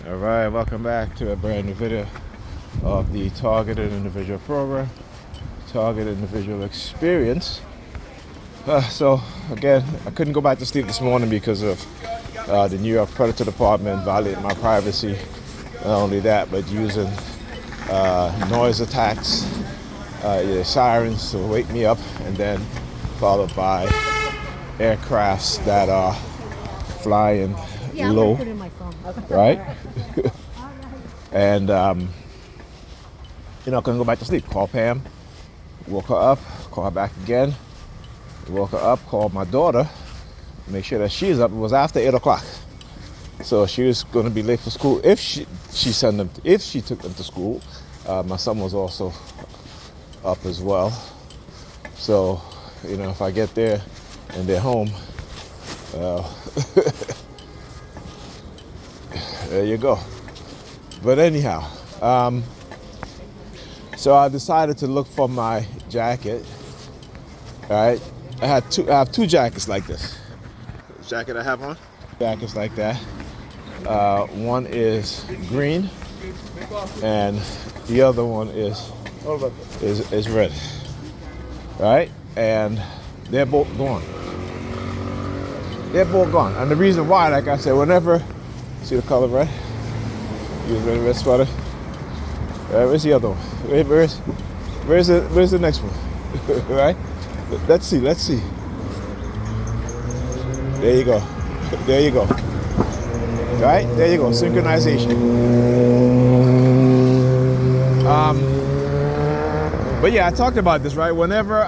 All right, welcome back to a brand new video of the Targeted Individual Program, Targeted Individual Experience. So again, I couldn't go back to sleep this morning because of the New York Predator Department violating my privacy. Not only that, but using noise attacks, sirens to wake me up, and then followed by aircrafts that are flying low, right? And couldn't go back to sleep. Call Pam, woke her up, call her back again, woke her up, called my daughter, make sure that she's up. It was after 8 o'clock, so she was going to be late for school if she took them to school. My son was also up as well, so if I get there and they're home, there you go. But anyhow, so I decided to look for my jacket. All right, I have two jackets like this. This jacket I have on, jackets like that. One is green, and the other one is red. Right, and they're both gone. They're both gone, and the reason why, like I said, whenever see the color red, use red sweater. Where's the other one? Where's the next one? Right? Let's see. There you go. Right? There you go. Synchronization. But yeah, I talked about this, right? Whenever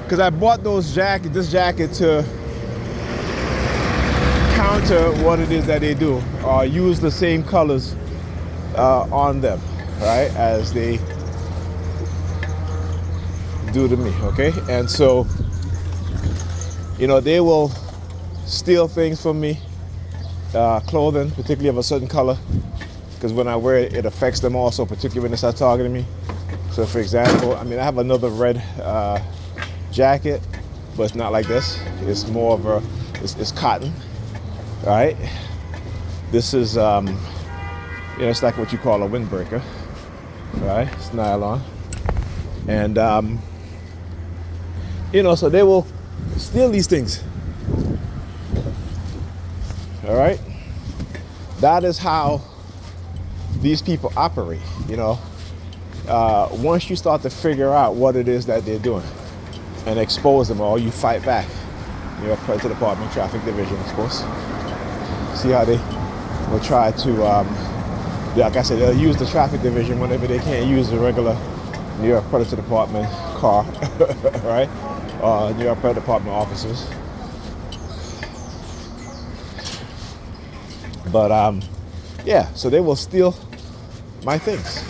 because I bought this jacket to counter what it is that they do, or use the same colors on them, right, as they do to me, okay? And so, they will steal things from me, clothing, particularly of a certain color, because when I wear it, it affects them also, particularly when they start targeting me. So, for example, I have another red jacket, but it's not like this. It's more of it's cotton, right? This is it's like what you call a windbreaker, right? It's nylon, and so they will steal these things. All right, that is how these people operate. Once you start to figure out what it is that they're doing and expose them, or you fight back. Predator Department, Traffic Division, of course. See how they will try to, like I said, they'll use the Traffic Division whenever they can't use the regular New York Predator Department car, right? New York Predator Department officers. But yeah, so they will steal my things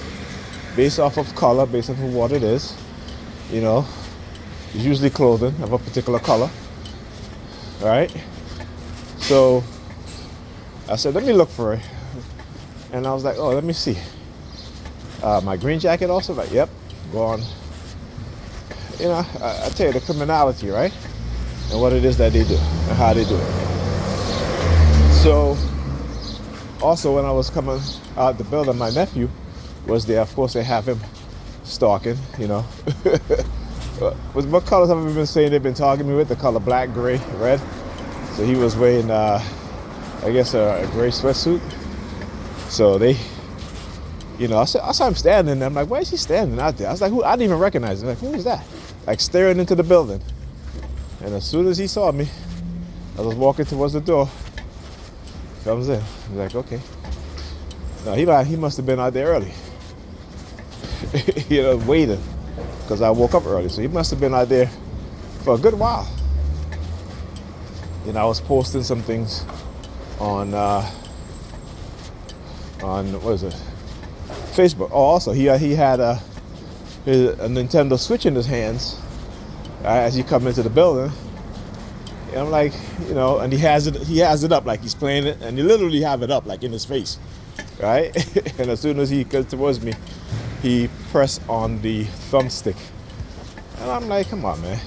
based off of color, based off of what it is. It's usually clothing of a particular color, right? So I said, let me look for it. And I was like, oh, let me see. My green jacket also, like, yep, gone. I tell you, the criminality, right? And what it is that they do and how they do it. So also when I was coming out the building, my nephew was there. Of course, they have him stalking, What colors have I been saying they've been targeting me with? The color black, gray, red. So he was wearing, I guess, a gray sweatsuit. So they, I saw him standing there. I'm like, why is he standing out there? I was like, who? I didn't even recognize him. Like, who is that? Like, staring into the building. And as soon as he saw me, I was walking towards the door. Comes in. I was like, okay. No, he must have been out there early. Waiting. Because I woke up early, so he must have been out there for a good while. I was posting some things on what is it, Facebook. Oh, also he had a Nintendo Switch in his hands as he come into the building. And I'm like, and he has it up like he's playing it, and he literally have it up like in his face, right? And as soon as he comes towards me, he pressed on the thumbstick. And I'm like, come on, man.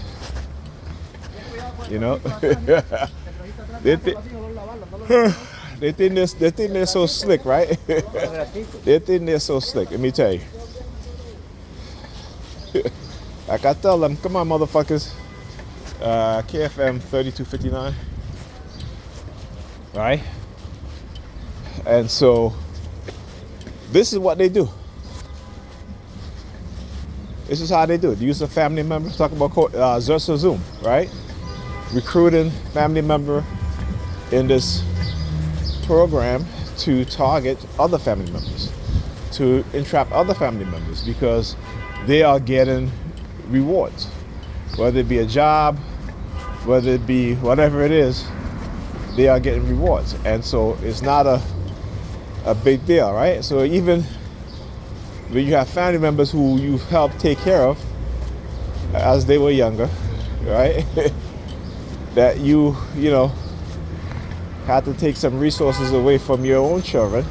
they think they're so slick, right? They think they're so slick. Let me tell you. Like I tell them, come on, motherfuckers. KFM 3259, right? And so this is what they do. This is how they do it. Use a family member. Talk about Zoom, right? Recruiting family member in this program to target other family members, to entrap other family members because they are getting rewards, whether it be a job, whether it be whatever it is, they are getting rewards. And so it's not a big deal, right? So even when you have family members who you've helped take care of as they were younger, right? That you know, had to take some resources away from your own children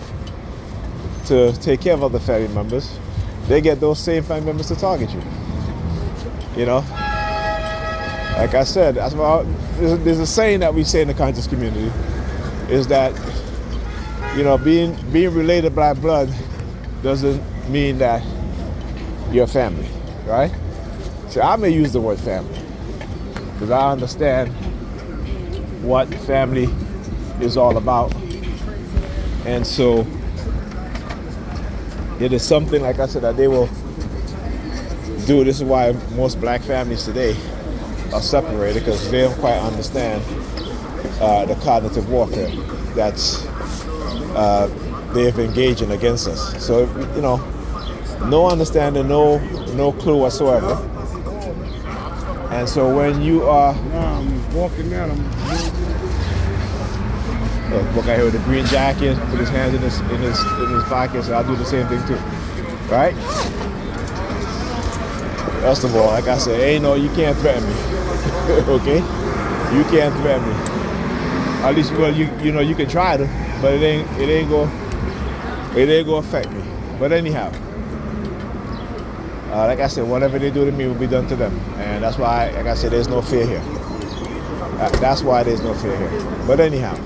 to take care of other family members, they get those same family members to target you. You know? Like I said, that's about, there's a saying that we say in the conscious community, is that, you know, being related by blood doesn't mean that you're family, right? So I may use the word family because I understand what family is all about. And so it is something, like I said, that they will do. This is why most black families today are separated, because they don't quite understand the cognitive warfare that's they've engaged in against us. So, you know, no understanding, no clue whatsoever. And so when you are walking down, look out here with the green jacket, put his hands in his pocket, so I'll do the same thing too, right? First of all, like I said, you can't threaten me, okay? You can't threaten me. At least, well, you know, you can try to, but it ain't gonna affect me. But anyhow, like I said, whatever they do to me will be done to them, and that's why, like I said, there's no fear here. That's why there's no fear here. But anyhow,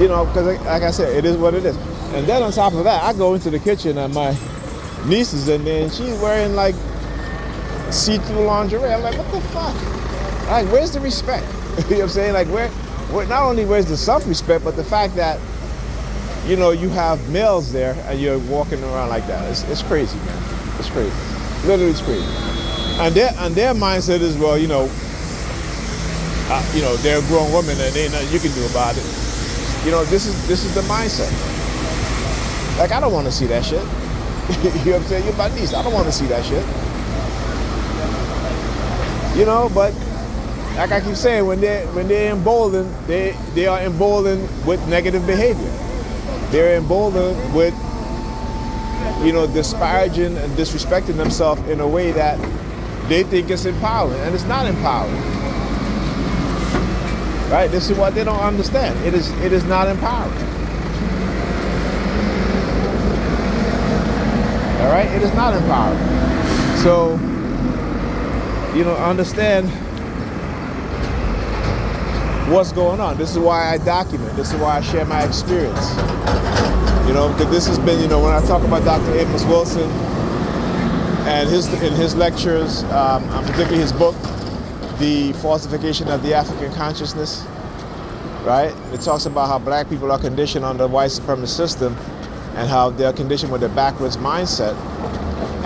you know, because like I said, it is what it is. And then on top of that, I go into the kitchen and my niece is in there and she's wearing like see-through lingerie. I'm like, what the fuck? Like, where's the respect? You know what I'm saying? Like, where not only where's the self-respect, but the fact that, you know, you have males there and you're walking around like that. It's crazy, man. It's crazy. Literally, it's crazy. And their mindset is, well, you know, they're a grown woman and ain't nothing you can do about it. You know, this is the mindset. Like, I don't want to see that shit. You know what I'm saying? You're my niece. I don't want to see that shit. You know, but like I keep saying, when they're emboldened, they are emboldened with negative behavior. They're emboldened with, you know, disparaging and disrespecting themselves in a way that they think is empowering, and it's not empowering. Right? This is what they don't understand. It is not empowering. All right? It is not empowering. So, you know, understand what's going on. This is why I document. This is why I share my experience. You know, because this has been, you know, when I talk about Dr. Amos Wilson and in his lectures, particularly his book, The Falsification of the African Consciousness, right? It talks about how black people are conditioned under the white supremacist system and how they're conditioned with a backwards mindset,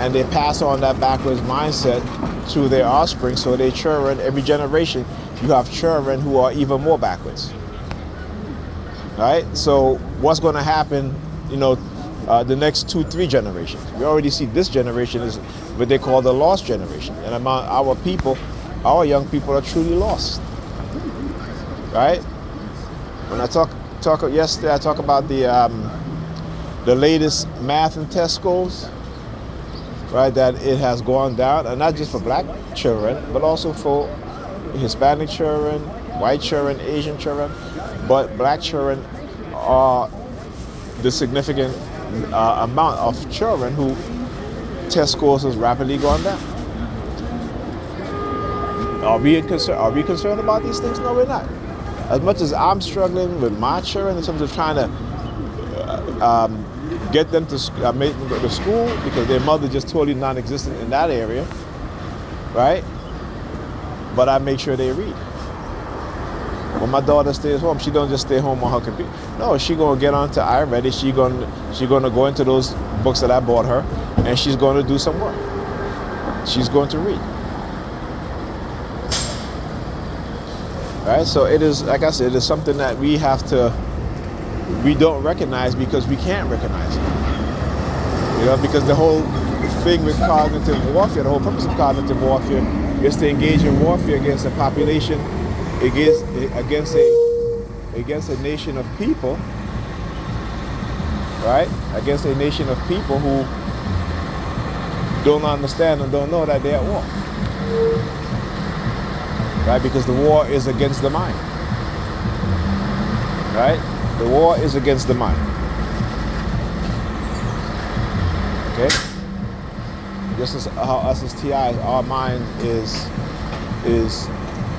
and they pass on that backwards mindset to their offspring. So they children, every generation, you have children who are even more backwards, right? So what's going to happen, you know, the next 2-3 generations? We already see this generation is what they call the lost generation, and among our people, our young people are truly lost, right? When I talk yesterday, I talk about the latest math and test scores, right? That it has gone down, and not just for black children, but also for Hispanic children, white children, Asian children, but black children are the significant amount of children who test scores has rapidly gone down. Are we concerned about these things? No, we're not. as much as I'm struggling with my children in terms of trying to get them to make them go to school because their mother just totally non-existent in that area, right? But I make sure they read. When my daughter stays home, she don't just stay home on her computer. No, she gonna get onto iReady. She gonna go into those books that I bought her, and she's gonna do some work. She's going to read. Right? So it is, like I said, it is something that we don't recognize because we can't recognize it. Because the whole thing with cognitive warfare, the whole purpose of cognitive warfare is to engage in warfare against a population, against a nation of people, right? Against a nation of people who don't understand and don't know that they're at war. Right? Because the war is against the mind. Right? The war is against the mind. Okay? Just as how us as TIs, our mind is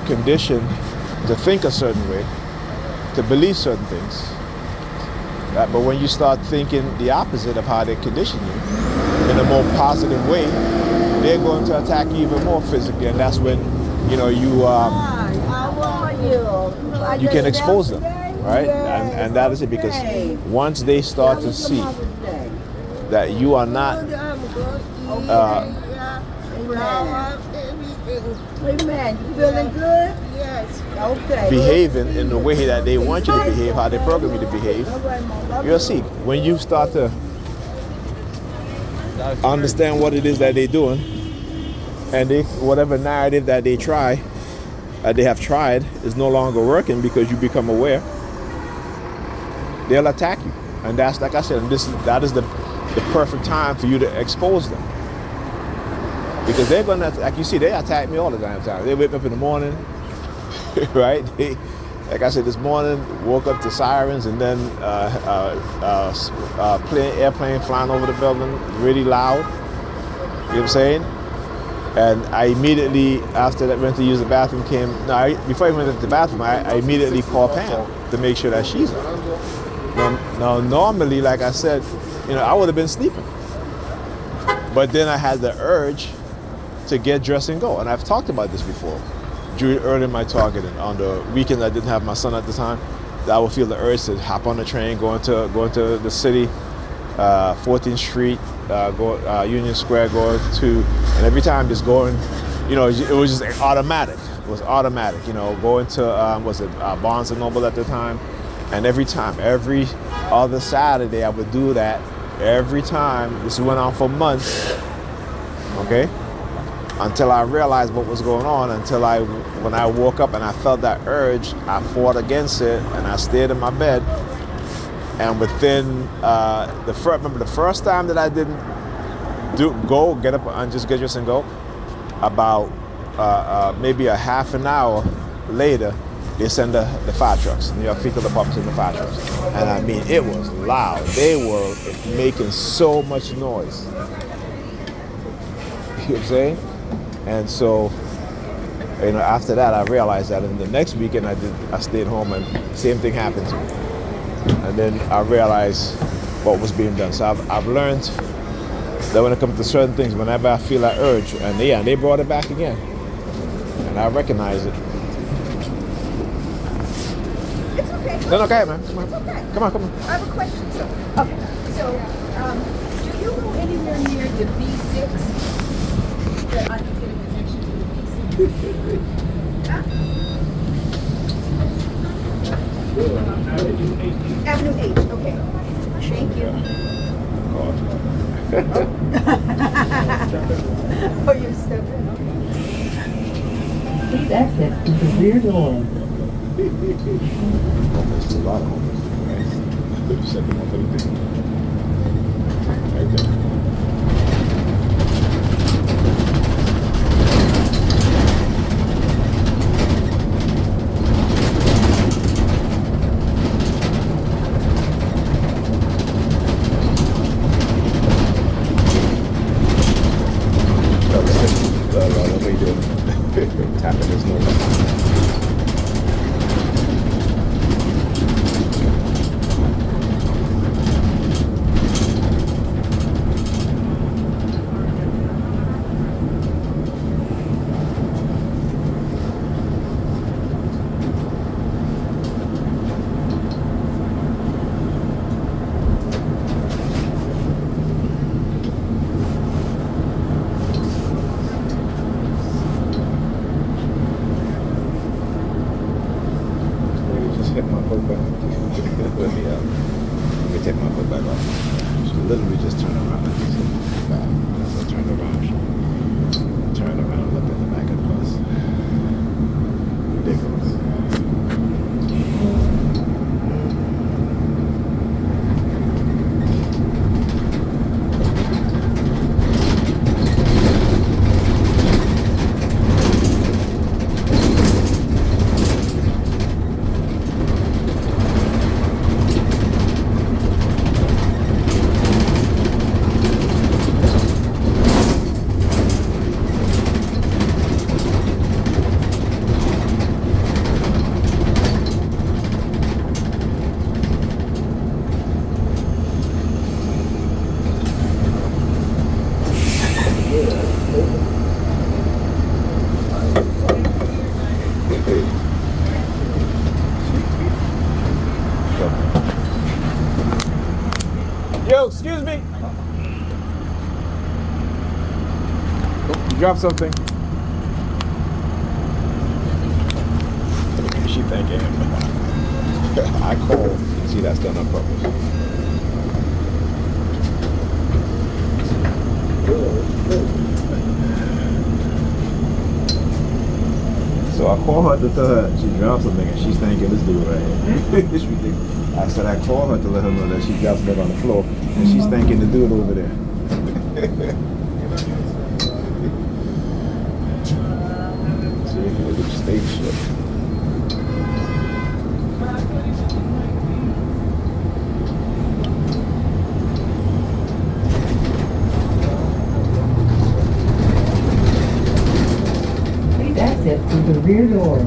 conditioned to think a certain way, to believe certain things. Right? But when you start thinking the opposite of how they condition you, in a more positive way, they're going to attack you even more physically, and that's when you can expose them, right? And that is it, because once they start to see that you are not feeling good? Yes. Okay. behaving in the way that they want you to behave, how they program you to behave, you'll see. When you start to understand what it is that they're doing, and whatever narrative that they have tried is no longer working because you become aware, they'll attack you. And that's, like I said, that is the perfect time for you to expose them. Because they're gonna, like you see, they attack me all the damn time. They wake up in the morning, right? Like I said, this morning, woke up to sirens, and then airplane flying over the building, really loud. You know what I'm saying? And I immediately, after that, went to use the bathroom. Before I went to the bathroom, I immediately called Pam to make sure that she's up. Now, normally, like I said, I would have been sleeping. But then I had the urge to get dressed and go. And I've talked about this before. Early in my targeting, on the weekend I didn't have my son at the time, that I would feel the urge to hop on the train, go into the city, 14th Street, Union Square, and every time just going, it was just automatic. It was automatic, going to, Barnes & Noble at the time. And every other Saturday I would do that every time. This went on for months, okay? Until I realized what was going on, when I woke up and I felt that urge, I fought against it and I stayed in my bed. And within, remember the first time that I didn't get up and just get dressed and go, about maybe a half an hour later, they send the fire trucks. New York Fecal Department sent the fire trucks. And I mean, it was loud. They were making so much noise. You know what I'm saying? And so, after that, I realized that in the next weekend I stayed home, and same thing happened to me. And then I realized what was being done. So I've learned that when it comes to certain things, whenever I feel that urge, and they brought it back again, and I recognize it. It's okay. No, okay, man. Come on. It's okay. Come on. I have a question. So, do you go anywhere near the B6? That I can get a connection to the B6. Avenue H. Okay. Thank you. Oh, you're stepping. Please exit to the rear door. Almost a lot of homeless people, right? Second one for the thing. Right there. What are you doing? Tapping this noise. take my coat back. Let me take my coat back off. She literally just turned around and said, wow. As I turned around, she turned around and looked at the back of the bus. Ridiculous. Yo, excuse me. Oh, you dropped something. She thinking. I called. See, that's done on purpose. So I called her to tell her she dropped something, and she's thinking this dude right here. It's ridiculous. I said I called her to let her know that she dropped something on the floor, and she's thanking the dude over there. See, look at the stage shit. Please exit through the rear door.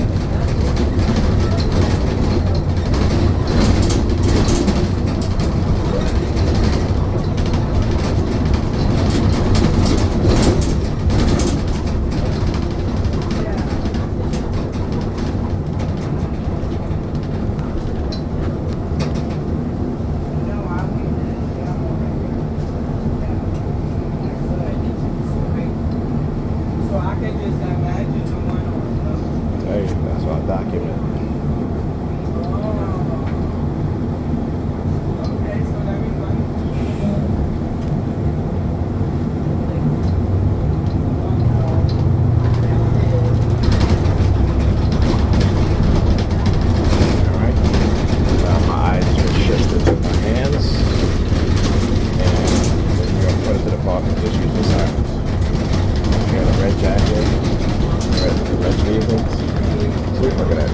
Hey, that's why I document. Alright. Now my eyes just shifted to my hands. And then we're going to put it to the parking. Just use the sirens. We got a red jacket, red vehicles. Sweet, look at that.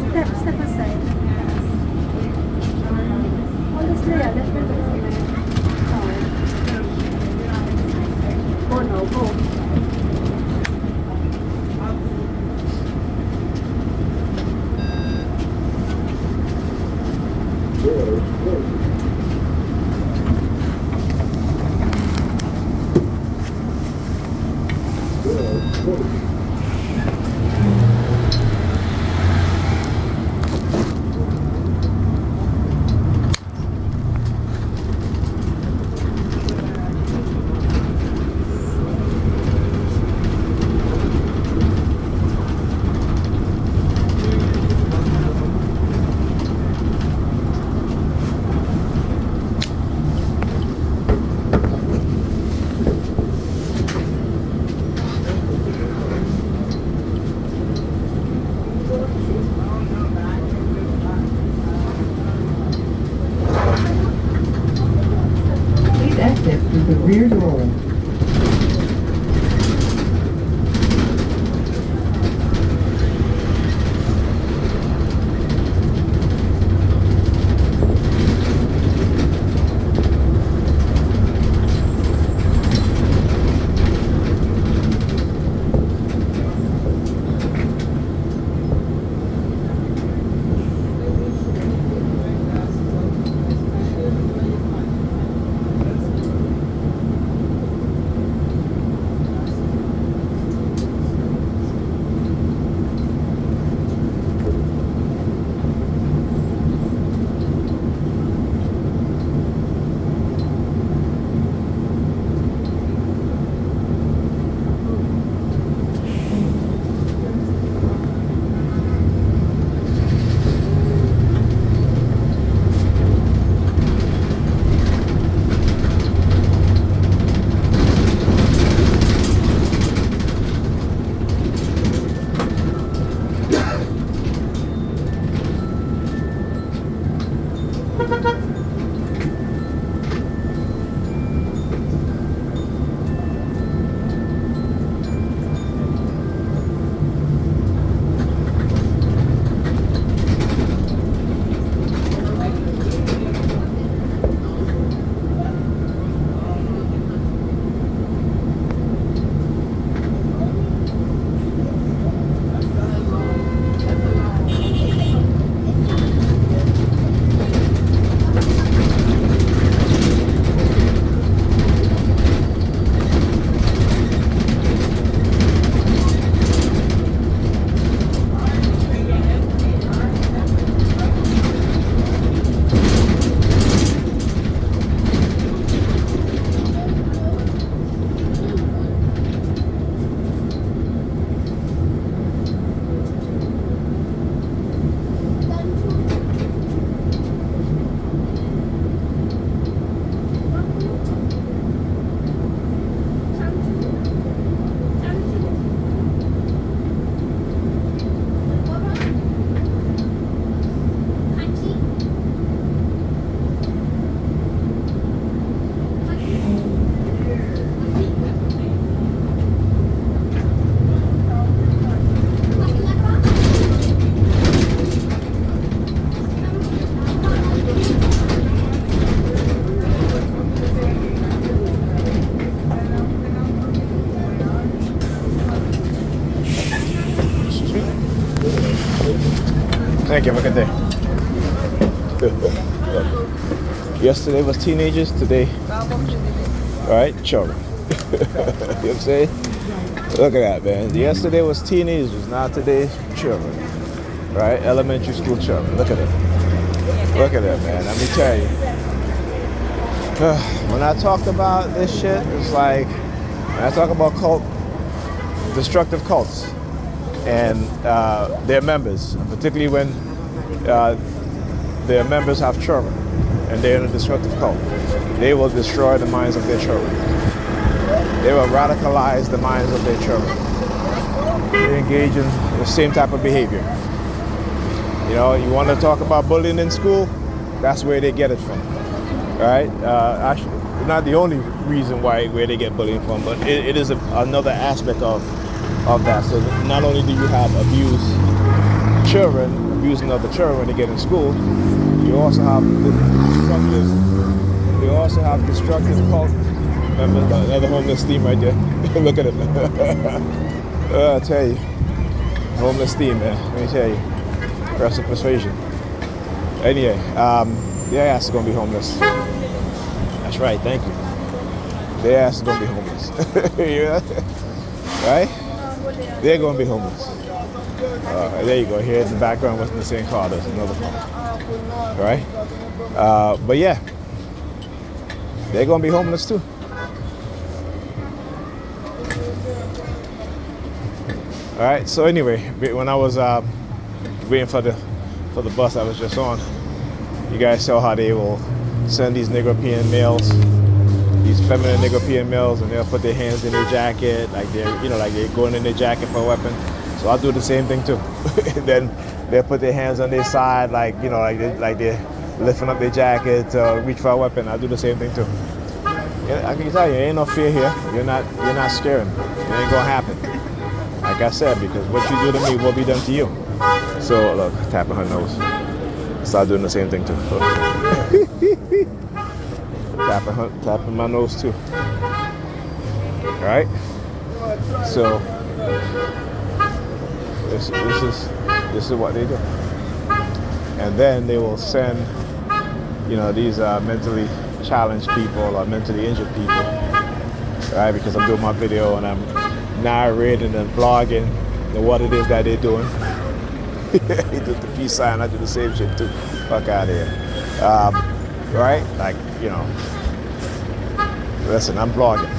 Step aside. Honestly, yeah, let me go now, go. Please exit through the rear door. Thank you. Have a good day. Yesterday was teenagers. Today, right? Children. You know what I'm saying? Look at that, man. Yesterday was teenagers. Now today, children. Right? Elementary school children. Look at it. Look at it, man. Let me tell you. When I talked about this shit, it's like when I talk about destructive cults and their members, particularly when their members have children and they're in a destructive cult, they will destroy the minds of their children. They will radicalize the minds of their children. They engage in the same type of behavior. You know, you want to talk about bullying in school? That's where they get it from, right? Actually, not the only reason where they get bullying from, but it is another aspect of that. So not only do you have abusing other children when they get in school, you also have destructive cult. Remember another homeless theme right there. Look at it. I tell you, homeless theme, man. Let me tell you, aggressive persuasion. Anyway, their ass is gonna be homeless. That's right. Thank you. Their ass is gonna be homeless. Yeah. Right? They're gonna be homeless. There you go. Here in the background, what's in the same car? There's another car. Right? But yeah, they're gonna be homeless too. All right. So anyway, when I was waiting for the bus I was just on, you guys saw how they will send these Negropean males, these feminine Negropean males, and they'll put their hands in their jacket, like they're going in their jacket for a weapon. So I'll do the same thing too. Then they'll put their hands on their side, like they're lifting up their jacket to reach for a weapon. I'll do the same thing too. I can tell you, there ain't no fear here. You're not scaring them. It ain't gonna happen. Like I said, because what you do to me will be done to you. So look, tapping her nose. Start doing the same thing too. tapping my nose too. All right. So this is what they do. And then they will send, these mentally challenged people or mentally injured people, right? Because I'm doing my video and I'm narrating and vlogging what it is that they're doing. He did the peace sign, I do the same shit too. Fuck out of here. Right? Like, listen, I'm vlogging.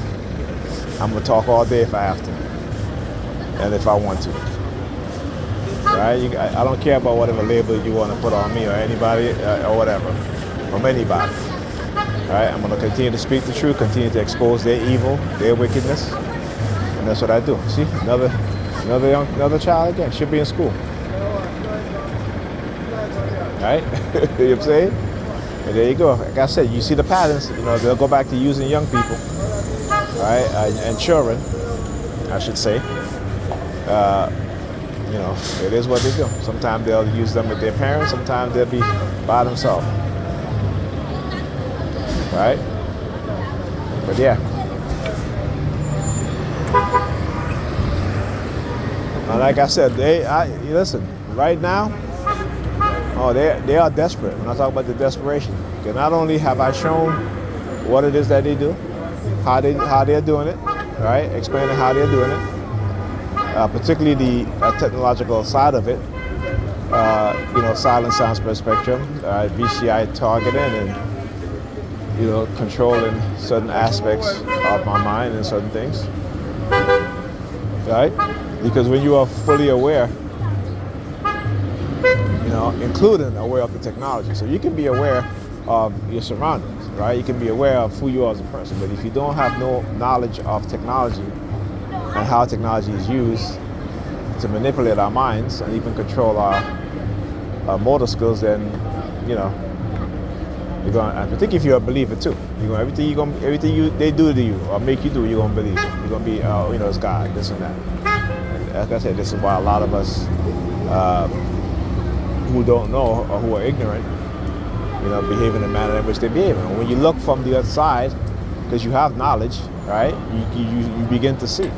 I'm gonna talk all day if I have to. And if I want to. Right? I don't care about whatever label you want to put on me or anybody or whatever. From anybody. Right? I'm gonna continue to speak the truth, continue to expose their evil, their wickedness. And that's what I do. See? Another child again. Should be in school. Right? You know what I'm saying? And there you go. Like I said, you see the patterns. They'll go back to using young people, right, and children, I should say. It is what they do. Sometimes they'll use them with their parents. Sometimes they'll be by themselves. Right? But yeah. Like I said, listen. Right now. Oh, they are desperate. When I talk about the desperation, because not only have I shown what it is that they do, how they're doing it, right? Explaining how they're doing it, particularly the technological side of it. Silent sound spectrum, VCI targeting, and controlling certain aspects of my mind and certain things, right? Because when you are fully aware. Including aware of the technology. So you can be aware of your surroundings, right? You can be aware of who you are as a person. But if you don't have no knowledge of technology and how technology is used to manipulate our minds and even control our motor skills, then you're going. I think if you're a believer too, everything they do to you or make you do, you're gonna believe it. You're gonna be, it's God, this and that. And like I said, this is why a lot of us. Who don't know or who are ignorant, behave in the manner in which they behave. And when you look from the other side, because you have knowledge, right? You begin to see.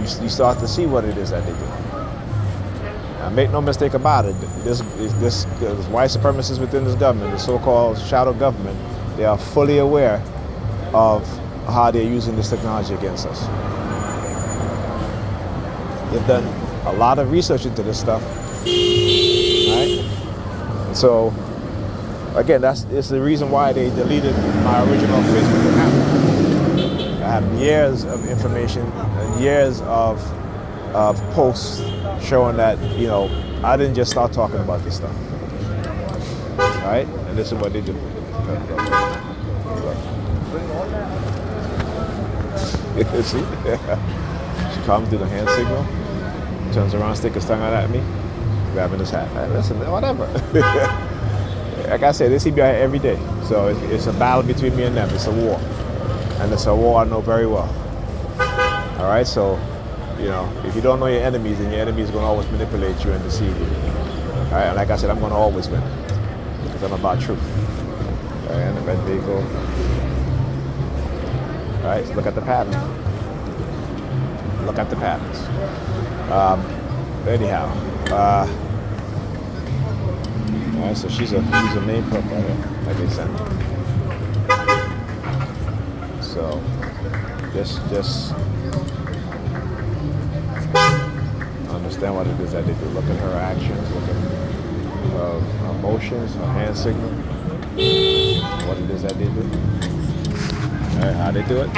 You start to see what it is that they do. make no mistake about it. This white supremacists within this government, the so-called shadow government, they are fully aware of how they're using this technology against us. They've done a lot of research into this stuff, right? And so, again, it's the reason why they deleted my original Facebook account. I have years of information and years of posts showing that, you know, I didn't just start talking about this stuff. Right? And this is what they do. See? She comes, do the hand signal, turns around, stick his tongue out at me, grabbing his hat. Hey, listen, whatever. Like I said, they see me out here every day. So it's a battle between me and them. It's a war. And it's a war I know very well. All right, so, you know, if you don't know your enemies, then your enemies are going to always manipulate you and deceive you. All right, and like I said, I'm going to always win because I'm about truth. All right, and the red vehicle. All right, so look at the pattern. Look at the patterns. Anyhow, all right, so she's a main profiler, like they said. So just understand what it is that they do. Look at her actions, look at her emotions, her hand signal, what it is that they do. All right, how they do it.